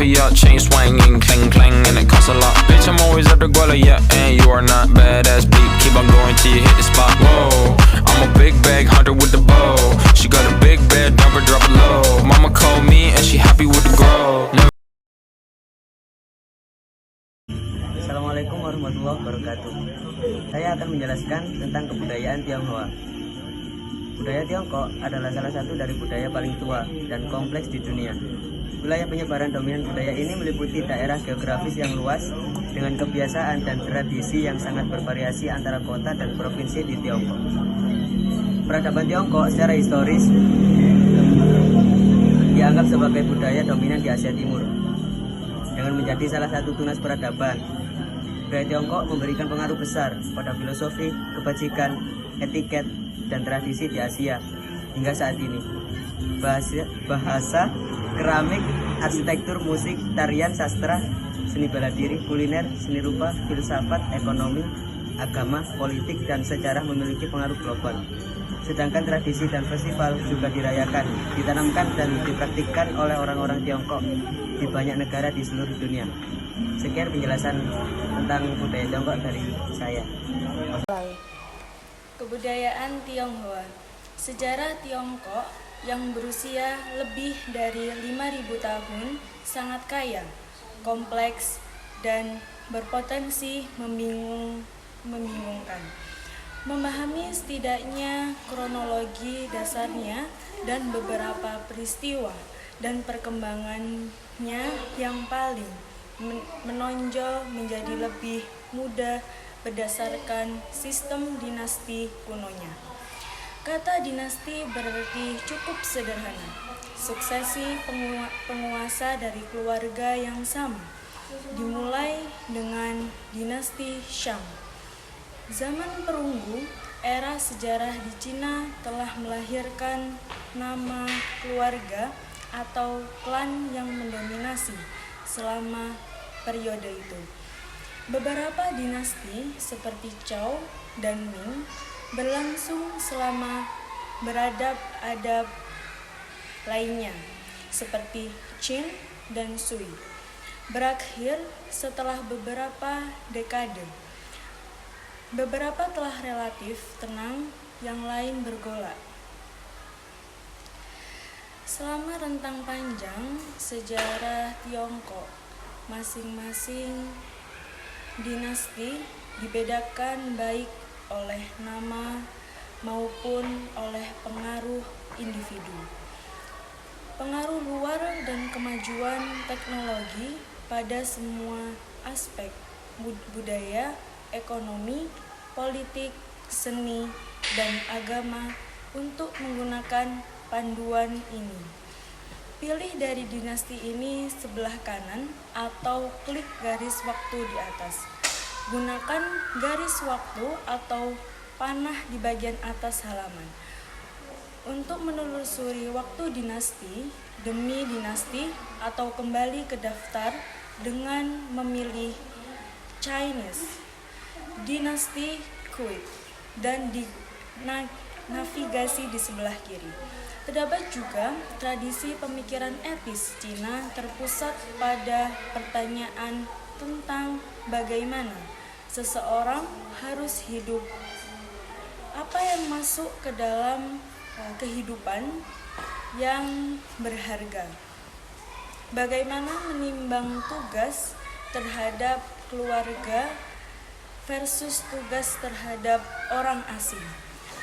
coffee up, chain swinging, clang clang, and it costs a lot. Bitch, I'm always at the guala, yeah, and you are not badass beat. Keep on going till you hit the spot. Whoa, I'm a big bag hunter with the bow. She got a big bed, number drop it low. Mama called me and she happy with the grow. Assalamualaikum warahmatullahi wabarakatuh. Saya akan menjelaskan tentang kebudayaan Tionghoa. Budaya Tiongkok adalah salah satu dari budaya paling tua dan kompleks di dunia. Wilayah penyebaran dominan budaya ini meliputi daerah geografis yang luas dengan kebiasaan dan tradisi yang sangat bervariasi antara kota dan provinsi di Tiongkok. Peradaban Tiongkok secara historis dianggap sebagai budaya dominan di Asia Timur. Dengan menjadi salah satu tunas peradaban, budaya Tiongkok memberikan pengaruh besar pada filosofi, kebajikan, etiket, dan tradisi di Asia hingga saat ini. Bahasa, keramik, arsitektur, musik, tarian, sastra, seni bela diri, kuliner, seni rupa, filsafat, ekonomi, agama, politik, dan sejarah memiliki pengaruh global. Sedangkan tradisi dan festival juga dirayakan, ditanamkan, dan dipraktikkan oleh orang-orang Tiongkok di banyak negara di seluruh dunia. Sekian penjelasan tentang budaya Tiongkok dari saya. Kebudayaan Tionghoa. Sejarah Tiongkok yang berusia lebih dari 5.000 tahun sangat kaya, kompleks, dan berpotensi membingungkan. Memahami setidaknya kronologi dasarnya dan beberapa peristiwa dan perkembangannya yang paling menonjol menjadi lebih mudah berdasarkan sistem dinasti kunonya. Kata dinasti berarti cukup sederhana, suksesi penguasa dari keluarga yang sama, dimulai dengan dinasti Shang. Zaman perunggu, era sejarah di Cina telah melahirkan nama keluarga atau klan yang mendominasi selama periode itu. Beberapa dinasti seperti Zhou dan Ming berlangsung selama beradab-adab lainnya seperti Qin dan Sui. Berakhir setelah beberapa dekade. Beberapa telah relatif tenang, yang lain bergolak. Selama rentang panjang sejarah Tiongkok, masing-masing dinasti dibedakan baik oleh nama maupun oleh pengaruh individu. Pengaruh luar dan kemajuan teknologi pada semua aspek budaya, ekonomi, politik, seni, dan agama untuk menggunakan panduan ini. Pilih dari dinasti ini sebelah kanan atau klik garis waktu di atas. Gunakan garis waktu atau panah di bagian atas halaman untuk menelusuri waktu dinasti demi dinasti atau kembali ke daftar dengan memilih Chinese, dinasti Qing, dan di navigasi di sebelah kiri. Terdapat juga tradisi pemikiran etis Cina terpusat pada pertanyaan tentang bagaimana seseorang harus hidup, apa yang masuk ke dalam kehidupan yang berharga, bagaimana menimbang tugas terhadap keluarga versus tugas terhadap orang asing.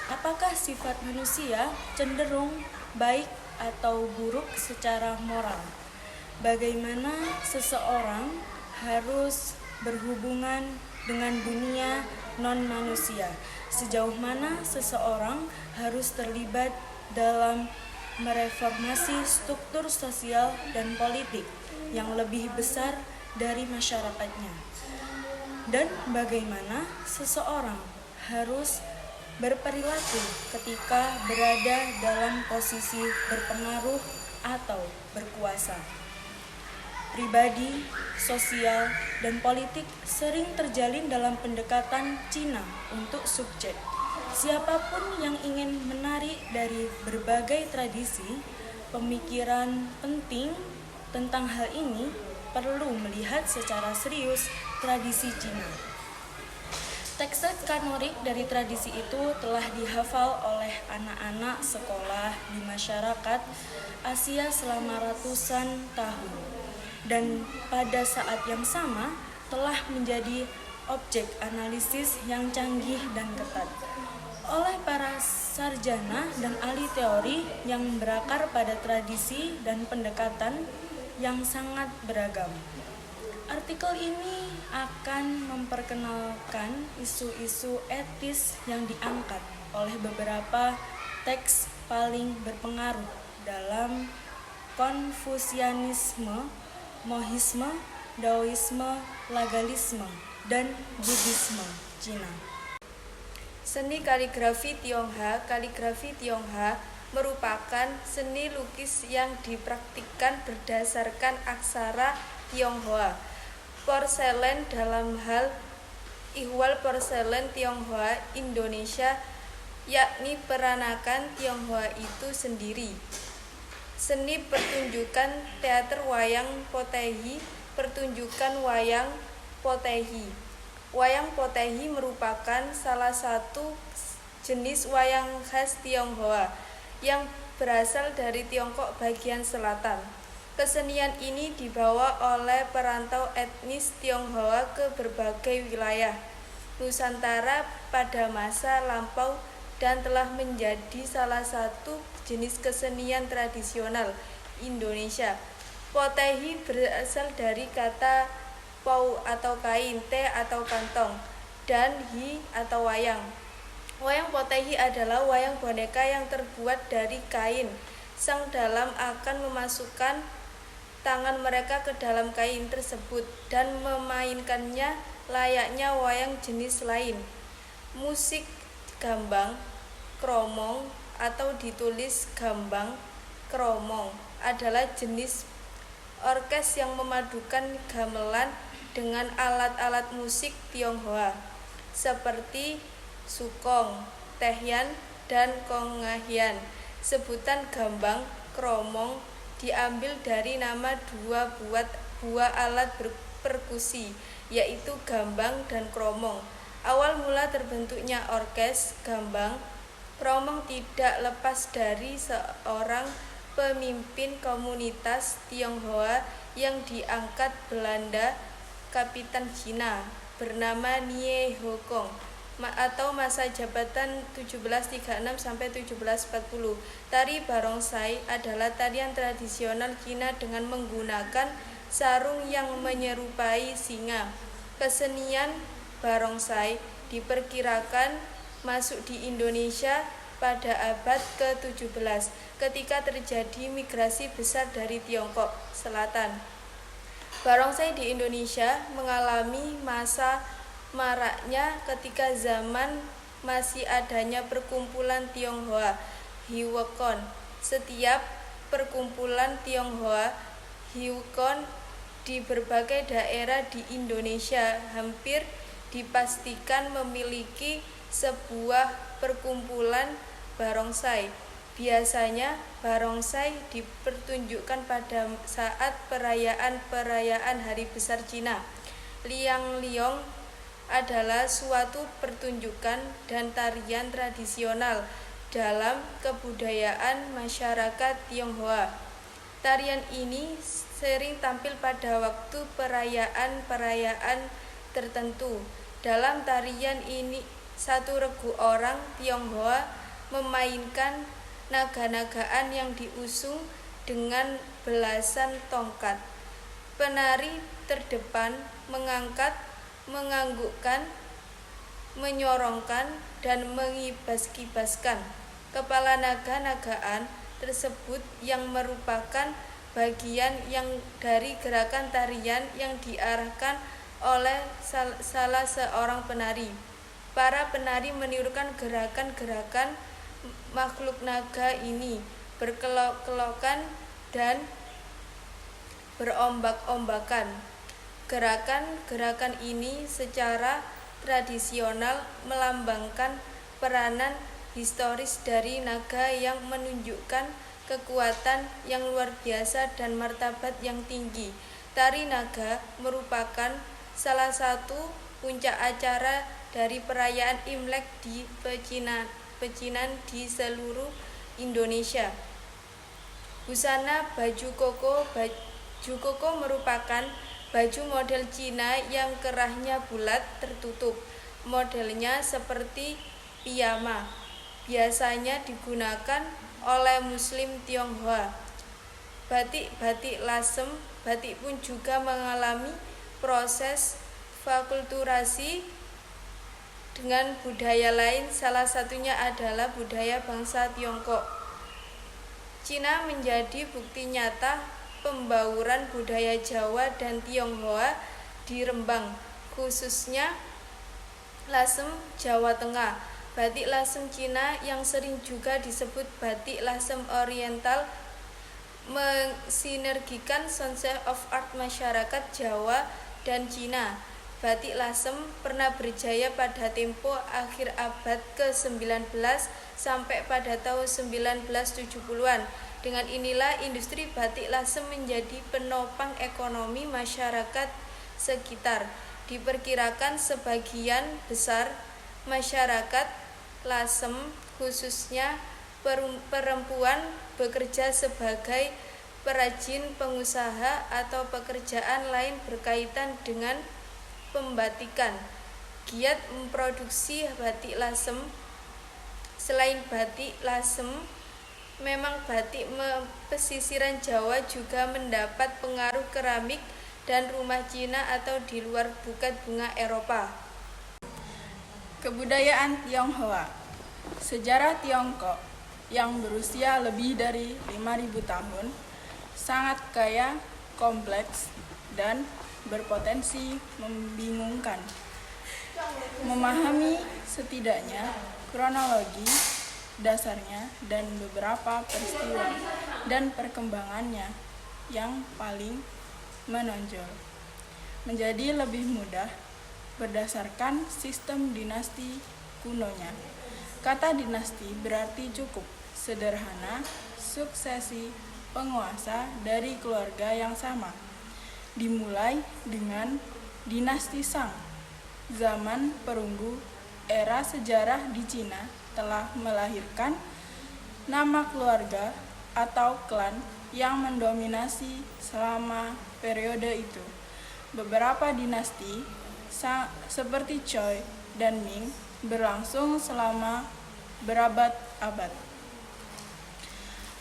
Apakah sifat manusia cenderung baik atau buruk secara moral? Bagaimana seseorang harus berhubungan dengan dunia non-manusia? Sejauh mana seseorang harus terlibat dalam mereformasi struktur sosial dan politik yang lebih besar dari masyarakatnya? Dan bagaimana seseorang harus berperilaku ketika berada dalam posisi berpengaruh atau berkuasa? Pribadi, sosial, dan politik sering terjalin dalam pendekatan Cina untuk subjek. Siapapun yang ingin menarik dari berbagai tradisi, pemikiran penting tentang hal ini perlu melihat secara serius tradisi Cina. Teks-teks kanonik dari tradisi itu telah dihafal oleh anak-anak sekolah di masyarakat Asia selama ratusan tahun, dan pada saat yang sama telah menjadi objek analisis yang canggih dan ketat oleh para sarjana dan ahli teori yang berakar pada tradisi dan pendekatan yang sangat beragam. Artikel ini akan memperkenalkan isu-isu etis yang diangkat oleh beberapa teks paling berpengaruh dalam Konfusianisme, Mohisme, Daoisme, Legalisme, dan Buddhisme Cina. Seni kaligrafi Tionghoa. Kaligrafi Tionghoa merupakan seni lukis yang dipraktikkan berdasarkan aksara Tionghoa. Porselen dalam hal ihwal porselen Tionghoa Indonesia, yakni peranakan Tionghoa itu sendiri. Seni pertunjukan teater wayang potehi. Pertunjukan wayang potehi. Wayang potehi merupakan salah satu jenis wayang khas Tionghoa yang berasal dari Tiongkok bagian selatan. Kesenian ini dibawa oleh perantau etnis Tionghoa ke berbagai wilayah Nusantara pada masa lampau dan telah menjadi salah satu jenis kesenian tradisional Indonesia. Potehi berasal dari kata pou atau kain, te atau kantong, dan hi atau wayang. Wayang potehi adalah wayang boneka yang terbuat dari kain. Sang dalang akan memasukkan tangan mereka ke dalam kain tersebut dan memainkannya layaknya wayang jenis lain. Musik gambang kromong atau ditulis gambang kromong adalah jenis orkes yang memadukan gamelan dengan alat-alat musik Tionghoa seperti sukong, tehyan, dan kongahian. Sebutan gambang kromong diambil dari nama dua buah alat perkusi, yaitu gambang dan kromong. Awal mula terbentuknya orkes gambang kromong tidak lepas dari seorang pemimpin komunitas Tionghoa yang diangkat Belanda, Kapitan Cina, bernama Nie Hokong, atau masa jabatan 1736 sampai 1740. Tari barongsai adalah tarian tradisional Cina dengan menggunakan sarung yang menyerupai singa. Kesenian barongsai diperkirakan masuk di Indonesia pada abad ke-17 ketika terjadi migrasi besar dari Tiongkok Selatan. Barongsai di Indonesia mengalami masa maraknya ketika zaman masih adanya perkumpulan Tionghoa Hiwekon. Setiap perkumpulan Tionghoa Hiwekon di berbagai daerah di Indonesia hampir dipastikan memiliki sebuah perkumpulan barongsai. Biasanya barongsai dipertunjukkan pada saat perayaan Hari Besar Cina. Liang Liong adalah suatu pertunjukan dan tarian tradisional dalam kebudayaan masyarakat Tionghoa. Tarian ini sering tampil pada waktu perayaan tertentu. Dalam tarian ini, satu regu orang Tionghoa memainkan naga-nagaan yang diusung dengan belasan tongkat. Penari terdepan mengangkat, menganggukkan, menyorongkan, dan mengibas-kibaskan kepala naga-nagaan tersebut yang merupakan bagian yang dari gerakan tarian yang diarahkan oleh salah seorang penari. Para penari menirukan gerakan-gerakan makhluk naga ini, berkelok-kelokan dan berombak-ombakan. Gerakan-gerakan ini secara tradisional melambangkan peranan historis dari naga yang menunjukkan kekuatan yang luar biasa dan martabat yang tinggi. Tari Naga merupakan salah satu puncak acara dari perayaan Imlek di pecinan di seluruh Indonesia. Busana baju koko merupakan baju model Cina yang kerahnya bulat tertutup. Modelnya seperti piyama. Biasanya digunakan oleh Muslim Tionghoa. Batik lasem, batik pun juga mengalami proses fakulturasi dengan budaya lain, salah satunya adalah budaya bangsa Tiongkok. Cina menjadi bukti nyata pembauran budaya Jawa dan Tionghoa di Rembang, khususnya Lasem, Jawa Tengah. Batik lasem Cina yang sering juga disebut batik lasem oriental mensinergikan konsep of art masyarakat Jawa dan Cina. Batik lasem pernah berjaya pada tempo akhir abad ke-19 sampai pada tahun 1970-an. Dengan inilah industri batik lasem menjadi penopang ekonomi masyarakat sekitar. Diperkirakan sebagian besar masyarakat lasem, khususnya perempuan, bekerja sebagai perajin, pengusaha, atau pekerjaan lain berkaitan dengan pembatikan. Giat memproduksi batik lasem. Selain batik lasem, memang batik pesisiran Jawa juga mendapat pengaruh keramik dan rumah Cina atau di luar bukat bunga Eropa. Kebudayaan Tionghoa. Sejarah Tiongkok yang berusia lebih dari 5.000 tahun sangat kaya, kompleks, dan berpotensi membingungkan. Memahami setidaknya kronologi dasarnya dan beberapa peristiwa dan perkembangannya yang paling menonjol menjadi lebih mudah berdasarkan sistem dinasti kunonya. Kata dinasti berarti cukup, sederhana, suksesi penguasa dari keluarga yang sama. Dimulai dengan dinasti Shang. Zaman perunggu era sejarah di Cina telah melahirkan nama keluarga atau klan yang mendominasi selama periode itu. Beberapa dinasti seperti Choi dan Ming berlangsung selama berabad-abad.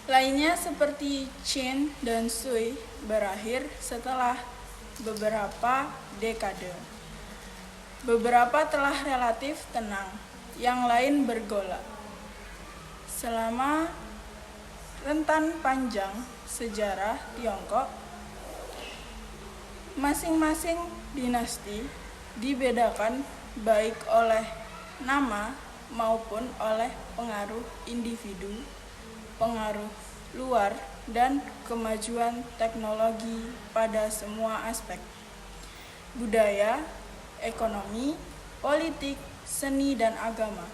Lainnya seperti Qin dan Sui berakhir setelah beberapa dekade. Beberapa telah relatif tenang, yang lain bergolak. Selama rentan panjang sejarah Tiongkok, masing-masing dinasti dibedakan baik oleh nama maupun oleh pengaruh individu, pengaruh luar, dan kemajuan teknologi pada semua aspek. Budaya, ekonomi, politik, seni, dan agama.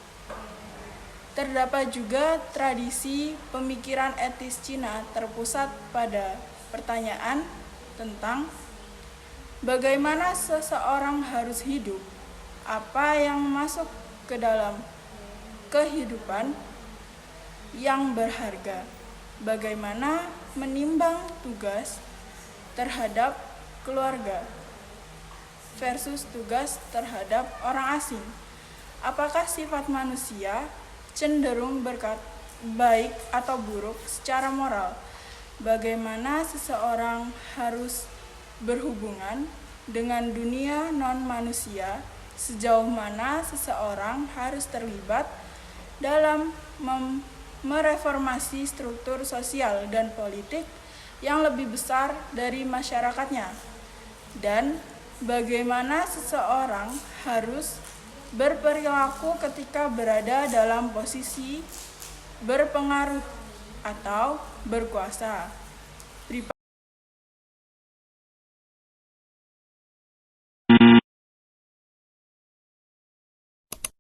Terdapat juga tradisi pemikiran etis Cina terpusat pada pertanyaan tentang bagaimana seseorang harus hidup, apa yang masuk ke dalam kehidupan yang berharga, bagaimana menimbang tugas terhadap keluarga versus tugas terhadap orang asing. Apakah sifat manusia cenderung baik atau buruk secara moral? Bagaimana seseorang harus berhubungan dengan dunia non-manusia? Sejauh mana seseorang harus terlibat dalam mereformasi struktur sosial dan politik yang lebih besar dari masyarakatnya? Dan bagaimana seseorang harus berperilaku ketika berada dalam posisi berpengaruh atau berkuasa?